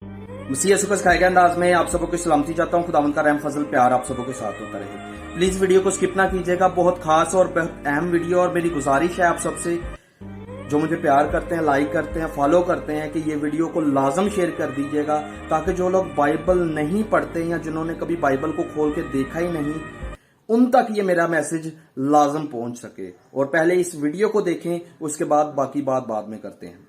मसीह यसू का सिखाए गए अंदाज में आप सबको की सलामती चाहता हूँ। खुदावंद का रहम फजल प्यार आप सबको के साथ होता रहे। प्लीज वीडियो को स्किप ना कीजिएगा, बहुत खास और बहुत अहम वीडियो। और मेरी गुजारिश है आप सबसे जो मुझे प्यार करते हैं, लाइक करते हैं, फॉलो करते हैं, कि ये वीडियो को लाजम शेयर कर दीजिएगा, ताकि जो लोग बाइबल नहीं पढ़ते या जिन्होंने कभी बाइबल को खोल के देखा ही नहीं, उन तक ये मेरा मैसेज लाजम पहुंच सके। और पहले इस वीडियो को देखें, उसके बाद बाकी बात बाद में करते हैं।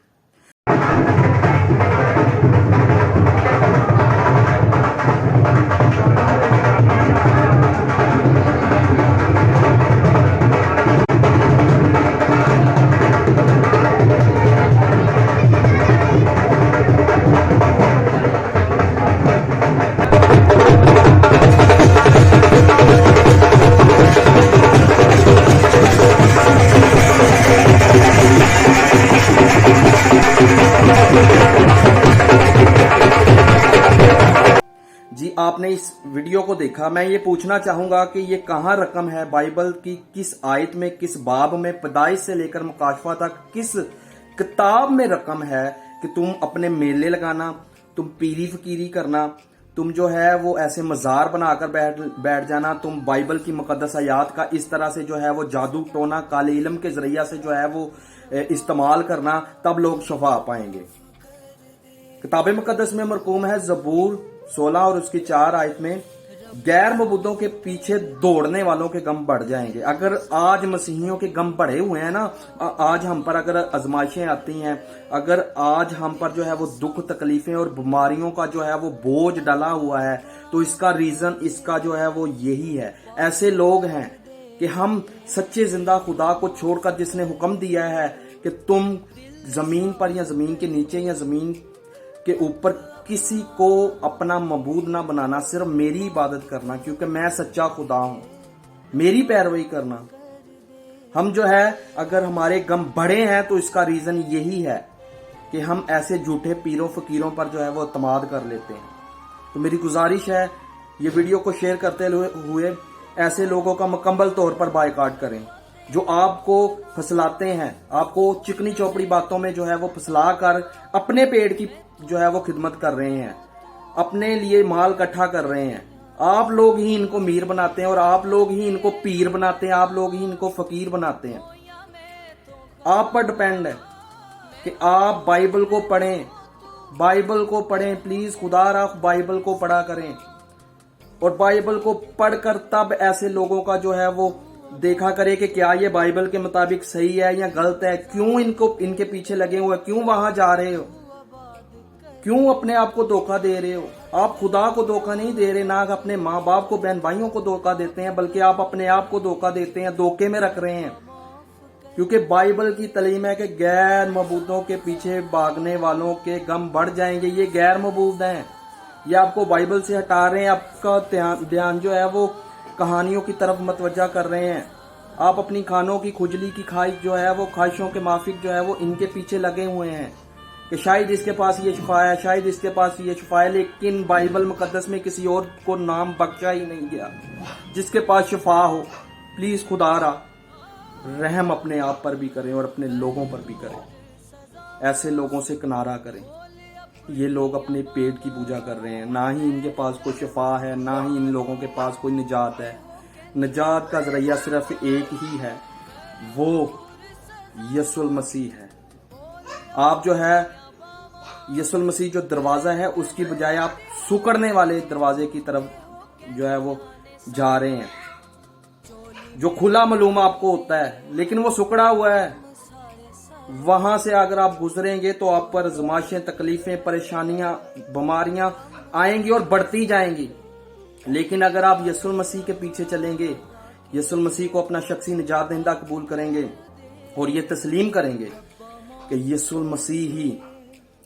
जी, आपने इस वीडियो को देखा। मैं ये पूछना चाहूंगा कि ये कहाँ रकम है बाइबल की, किस आयत में, किस बाब में, पैदाइश से लेकर मुकाशफा तक किस किताब में रकम है कि तुम अपने मेले लगाना, तुम पीरी फकीरी करना, तुम जो है वो ऐसे मजार बनाकर बैठ जाना, तुम बाइबल की मुकद्दस आयात का इस तरह से जो है वो जादू टोना काले इल्म के जरिया से जो है वो इस्तेमाल करना, तब लोग शफा पाएंगे। किताब मुकद्दस में मरकूम है ज़बूर 16 और उसकी 4 आयत में, गैर मबूदों के पीछे दौड़ने वालों के गम बढ़ जाएंगे। अगर आज मसीहियों के गम बढ़े हुए हैं ना, आज हम पर अगर आजमाइशें आती हैं, अगर आज हम पर जो है वो दुख तकलीफें और बीमारियों का जो है वो बोझ डला हुआ है, तो इसका रीजन इसका जो है वो यही है। ऐसे लोग हैं कि हम सच्चे जिंदा खुदा को छोड़कर, जिसने हुक्म दिया है कि तुम जमीन पर या जमीन के नीचे या जमीन के ऊपर किसी को अपना मबूद ना बनाना, सिर्फ मेरी इबादत करना, क्योंकि मैं सच्चा खुदा हूं, मेरी पैरवी करना। हम जो है अगर हमारे गम बढ़े हैं तो इसका रीजन यही है कि हम ऐसे झूठे पीरों फकीरों पर जो है वो इत्मीनान कर लेते हैं। तो मेरी गुजारिश है, ये वीडियो को शेयर करते हुए ऐसे लोगों का मुकम्मल तौर पर बायकॉट करें जो आपको फसलाते हैं, आपको चिकनी चौपड़ी बातों में जो है वो फसला कर अपने पेट की जो है वो खिदमत कर रहे हैं, अपने लिए माल इकट्ठा कर रहे हैं। आप लोग ही इनको मीर बनाते हैं और आप लोग ही इनको पीर बनाते हैं, आप लोग ही इनको फकीर बनाते हैं। आप पर डिपेंड है कि आप बाइबल को पढ़ें, बाइबल को पढ़ें। प्लीज खुदा बाइबल को पढ़ा करें, और बाइबल को पढ़कर तब ऐसे लोगों का जो है वो देखा करे कि क्या ये बाइबल के मुताबिक सही है या गलत है, क्यों इनके पीछे लगे हुए, क्यों वहां जा रहे हो, क्यों अपने आप को धोखा दे रहे हो। आप खुदा को धोखा नहीं दे रहे, ना अपने माँ बाप को, बहन भाइयों को धोखा देते हैं, बल्कि आप अपने आप को धोखा देते हैं, धोखे में रख रहे हैं। क्योंकि बाइबल की तालीम है कि गैर मबूदों के पीछे भागने वालों के गम बढ़ जाएंगे। ये गैर मबूद हैं, ये आपको बाइबल से हटा रहे हैं, आपका ध्यान जो है वो कहानियों की तरफ मतवज्जा कर रहे हैं। आप अपनी खानों की खुजली की ख्वाहिश जो है वो, ख्वाहिशों के माफिक जो है वो इनके पीछे लगे हुए हैं कि शायद इसके पास ये शिफा है, शायद इसके पास ये शिफा है। लेकिन बाइबल मुकद्दस में किसी और को नाम बख्शा ही नहीं गया जिसके पास शिफा हो। प्लीज खुदारा रहम अपने आप पर भी करें और अपने लोगों पर भी करें। ऐसे लोगों से किनारा करें। ये लोग अपने पेट की पूजा कर रहे हैं, ना ही इनके पास कोई शिफा है, ना ही इन लोगों के पास कोई निजात है। निजात का जरिया सिर्फ एक ही है, वो यसुल मसीह है। आप जो है यसुल मसीह जो दरवाजा है, उसकी बजाय आप सुकड़ने वाले दरवाजे की तरफ जो है वो जा रहे हैं, जो खुला मालूम आपको होता है लेकिन वो सुकड़ा हुआ है। वहां से अगर आप गुजरेंगे तो आप पर आजमाइशें, तकलीफें, परेशानियां, बीमारियां आएंगी और बढ़ती जाएंगी। लेकिन अगर आप यसुल मसीह के पीछे चलेंगे, यसुल मसीह को अपना शख्सी निजात दहिंदा कबूल करेंगे और ये तस्लीम करेंगे कि यसुल मसीह ही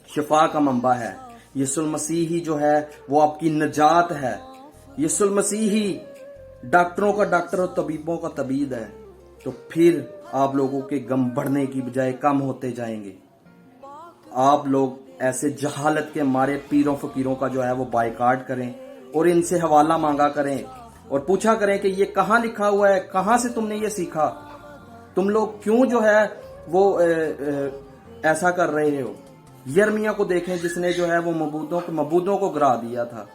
शिफा का मंबा है, यसुल मसीह ही जो है वो आपकी निजात है, यसुल मसीह ही डॉक्टरों का डॉक्टर और तबीबों का तबीब है, तो फिर आप लोगों के गम बढ़ने की बजाय कम होते जाएंगे। आप लोग ऐसे जहालत के मारे पीरों फकीरों का जो है वो बायकॉट करें और इनसे हवाला मांगा करें और पूछा करें कि ये कहाँ लिखा हुआ है, कहाँ से तुमने ये सीखा, तुम लोग क्यों जो है वो ऐसा कर रहे हो। यिर्मयाह को देखें जिसने जो है वो मबूदों को गिरा दिया था,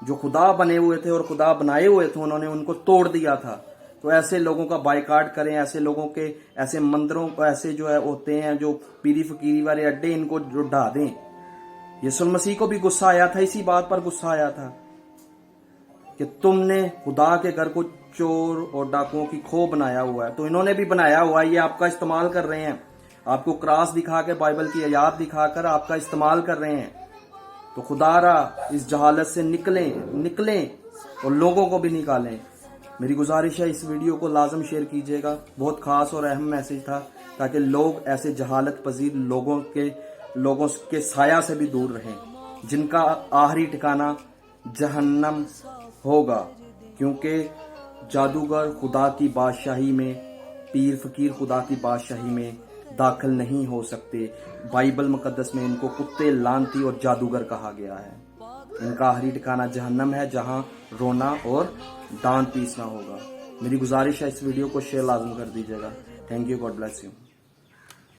जो खुदा बने हुए थे और खुदा बनाए हुए थे उन्होंने उनको तोड़ दिया था। तो ऐसे लोगों का बाइकाट करें, ऐसे लोगों के, ऐसे मंदिरों को, ऐसे जो है होते हैं जो पीरी फकीरी वाले अड्डे, इनको जो ढा दें। यीशु मसीह को भी गुस्सा आया था, इसी बात पर गुस्सा आया था कि तुमने खुदा के घर को चोर और डाकुओं की खो बनाया हुआ है। तो इन्होंने भी बनाया हुआ है, ये आपका इस्तेमाल कर रहे हैं, आपको क्रॉस दिखा के, बाइबल की आयत दिखाकर आपका इस्तेमाल कर रहे हैं। तो खुदारा इस जहालत से निकलें और लोगों को भी निकालें। मेरी गुजारिश है इस वीडियो को लाजम शेयर कीजिएगा, बहुत खास और अहम मैसेज था, ताकि लोग ऐसे जहालत पजीर लोगों के साया से भी दूर रहें, जिनका आखिरी ठिकाना जहन्नम होगा। क्योंकि जादूगर खुदा की बादशाही में, पीर फकीर खुदा की बादशाही में दाखिल नहीं हो सकते। बाइबल मुकद्दस में इनको कुत्ते, लानती और जादूगर कहा गया है। इनका आखिरी ठिकाना जहन्नम है, जहां रोना और दांत पीसना होगा। मेरी गुजारिश है इस वीडियो को शेयर लाजम कर दीजिएगा। Thank you, God bless you.